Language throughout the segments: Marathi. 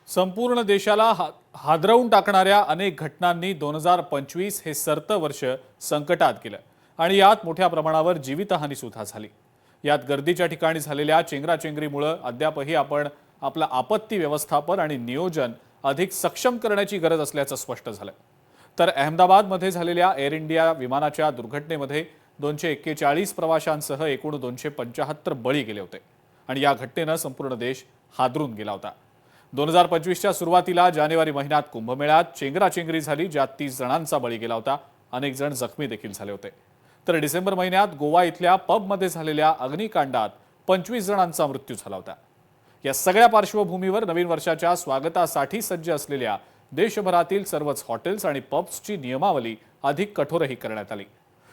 संपूर्ण देशाला हादरवून टाकणाऱ्या अनेक घटनांनी 2025 हे सरतं वर्ष संकटात गेलं आणि यात मोठ्या प्रमाणावर जीवितहानी सुद्धा झाली। यात गर्दीच्या ठिकाणी झालेल्या चेंगराचेंगरीमुळे अद्यापही आपण आपलं आपत्ती व्यवस्थापन आणि नियोजन अधिक सक्षम करण्याची गरज असल्याचं स्पष्ट झालं। तर अहमदाबादमध्ये झालेल्या एअर इंडिया विमानाच्या दुर्घटनेमध्ये 241 प्रवाशांसह एकूण 275 बळी गेले होते आणि या घटनेनं संपूर्ण देश हादरून गेला होता। 2025च्या सुरुवातीला जानेवारी महिन्यात कुंभमेळ्यात चेंगराचेंगरी झाली, ज्यात 30 जणांचा बळी गेला होता। अनेक जण जखमी देखील झाले होते। तर डिसेंबर महिन्यात गोवा इथल्या पबमध्ये झालेल्या अग्निकांडात 25 जणांचा मृत्यू झाला होता। या सगळ्या पार्श्वभूमीवर नवीन वर्षाच्या स्वागतासाठी सज्ज असलेल्या देशभरातील सर्वच हॉटेल्स आणि पब्सची नियमावली अधिक कठोरही करण्यात आली।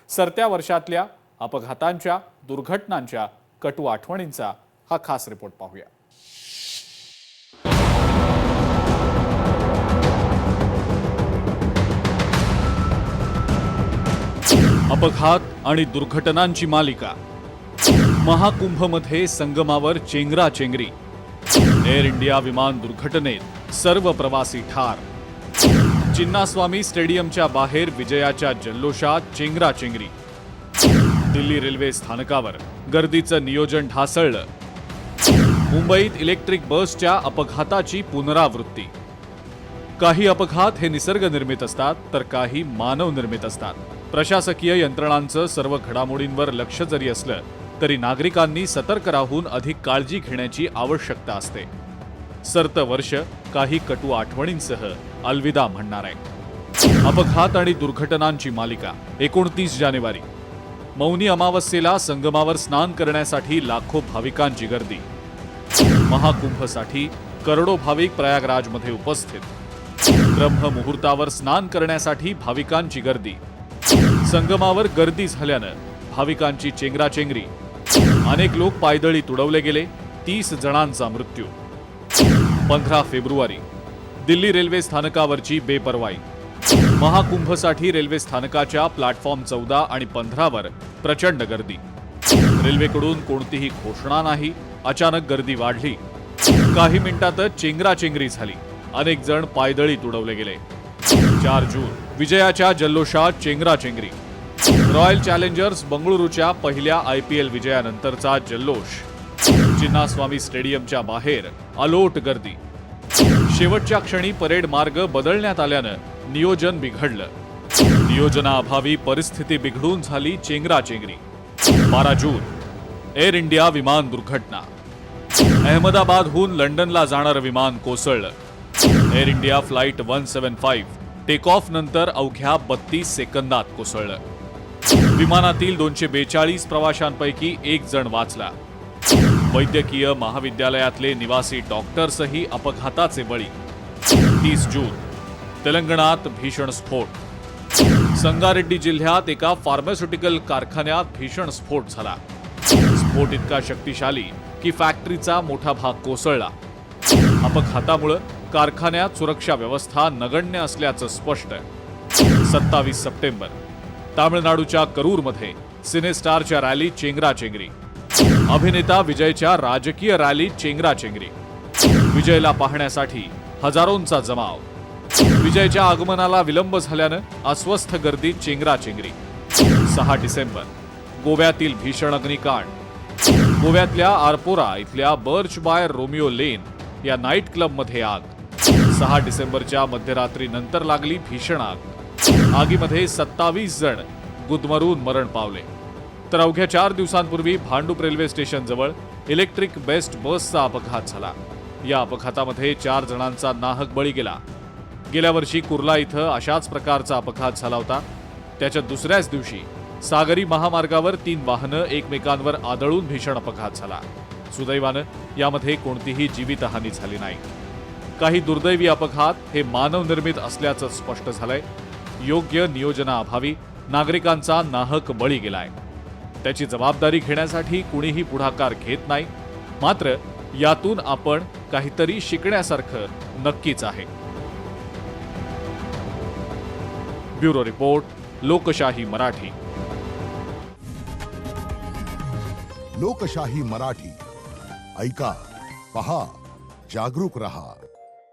सरत्या वर्षातल्या अपघातांच्या, दुर्घटनांच्या कटू आठवणींचा हा खास रिपोर्ट पाहूया। अपघात आणि दुर्घटनांची मालिका। महाकुंभमध्ये संगमावर चेंगराचेंगरी। एअर इंडिया विमान दुर्घटनेत सर्व प्रवासी ठार। चिन्नास्वामी स्टेडियमच्या बाहेर विजयाच्या जल्लोषात चेंगराचेंगरी। दिल्ली रेल्वे स्थानकावर गर्दीचं नियोजन ढासळलं। मुंबईत इलेक्ट्रिक बसच्या अपघाताची पुनरावृत्ती। काही अपघात हे निसर्गनिर्मित असतात तर काही मानवनिर्मित असतात। प्रशासकीय यंत्रणांचं सर्व घडामोडींवर लक्ष जरी असलं तरी नागरिकांनी सतर्क राहून अधिक काळजी घेण्याची आवश्यकता असते। सरतं वर्ष काही कटू आठवणींसह अलविदा म्हणणार आहे। अपघात आणि दुर्घटनांची मालिका। 29 जानेवारी मौनी अमावस्येला संगमावर स्नान करण्यासाठी लाखो भाविकांची गर्दी। महाकुंभसाठी करोडो भाविक प्रयागराजमध्ये उपस्थित। ब्रह्ममुहूर्तावर स्नान करण्यासाठी भाविकांची गर्दी। संगमावर गर्दी झाल्यानं भाविकांची चेंगराचेंगरी। अनेक लोक पायदळी तुडवले गेले। 30 जणांचा मृत्यू। 15 फेब्रुवारी दिल्ली रेल्वे स्थानकावरची बेपर्वाई। महाकुंभसाठी रेल्वे स्थानकाच्या प्लॅटफॉर्म 14 आणि 15 वर प्रचंड गर्दी। रेल्वेकडून कोणतीही घोषणा नाही, अचानक गर्दी वाढली। काही मिनिटातच चेंगराचेंगरी झाली। अनेक जण पायदळी तुडवले गेले। 4 जून विजयाच्या जल्लोषात चेंगराचेंगरी। रॉयल चॅलेंजर्स बंगळुरूच्या पहिल्या IPL विजयानंतरचा जल्लोष। चिन्नास्वामी स्टेडियमच्या बाहेर अलोट गर्दी। शेवटच्या क्षणी परेड मार्ग बदलण्यात आल्यानं नियोजन बिघडलं। नियोजनाअभावी परिस्थिती बिघडून झाली चेंगराचेंगरी। 12 जून एअर इंडिया विमान दुर्घटना। अहमदाबादहून लंडनला जाणारं विमान कोसळलं। Air India flight 175 take off नंतर अवघ्या 32 सेकंदात कोसळलं। विमानातील 242 प्रवाशांपैकी एक जण वाचला। वैद्यकीय महाविद्यालयातले निवासी डॉक्टर्सही अपघाताचे बळी। 30 जून तेलंगणात भीषण स्फोट। संगारेड्डी जिल्ह्यात एका फार्मास्युटिकल कारखान्यात भीषण स्फोट झाला। स्फोट इतका शक्तिशाली की फॅक्टरीचा मोठा भाग कोसळला। अपघातामुळे कारखान्यात सुरक्षा व्यवस्था नगण्य असल्याचं स्पष्ट। 27 सप्टेंबर तामिळनाडूच्या करूरमध्ये सिनेस्टारच्या रॅलीत चेंगराचेंगरी। अभिनेता विजयच्या राजकीय रॅलीत चेंगराचेंगरी। विजयला पाहण्यासाठी हजारोंचा जमाव। विजयच्या आगमनाला विलंब झाल्यानं अस्वस्थ गर्दीत चेंगराचेंगरी। 6 डिसेंबर गोव्यातील भीषण अग्निकांड। गोव्यातल्या आरपोरा इथल्या बर्च बाय रोमिओ लेन या नाईट क्लबमध्ये आग। 6 डिसेंबरच्या मध्यरात्रीनंतर लागली भीषण आग। आगीमध्ये 27 जण गुदमरून मरण पावले। तर अवघ्या 4 दिवसांपूर्वी भांडूप रेल्वे स्टेशनजवळ इलेक्ट्रिक बेस्ट बसचा अपघात झाला। या अपघातामध्ये 4 जणांचा नाहक बळी गेला। गेल्या वर्षी कुर्ला इथं अशाच प्रकारचा अपघात झाला होता। त्याच्या दुसऱ्याच दिवशी सागरी महामार्गावर 3 वाहनं एकमेकांवर आदळून भीषण अपघात झाला। सुदैवानं यामध्ये कोणतीही जीवितहानी झाली नाही। काही दुर्दैवी अपघात हे मानवनिर्मित असल्याचं स्पष्ट झालंय। योग्य नियोजनाअभावी नागरिकांचा नाहक बळी गेलाय। त्याची जबाबदारी घेण्यासाठी कुणीही पुढाकार घेत नाही। मात्र यातून आपण काहीतरी शिकण्यासारखं नक्कीच आहे। ब्युरो रिपोर्ट, लोकशाही मराठी। लोकशाही मराठी ऐका, पहा, जागरूक रहा।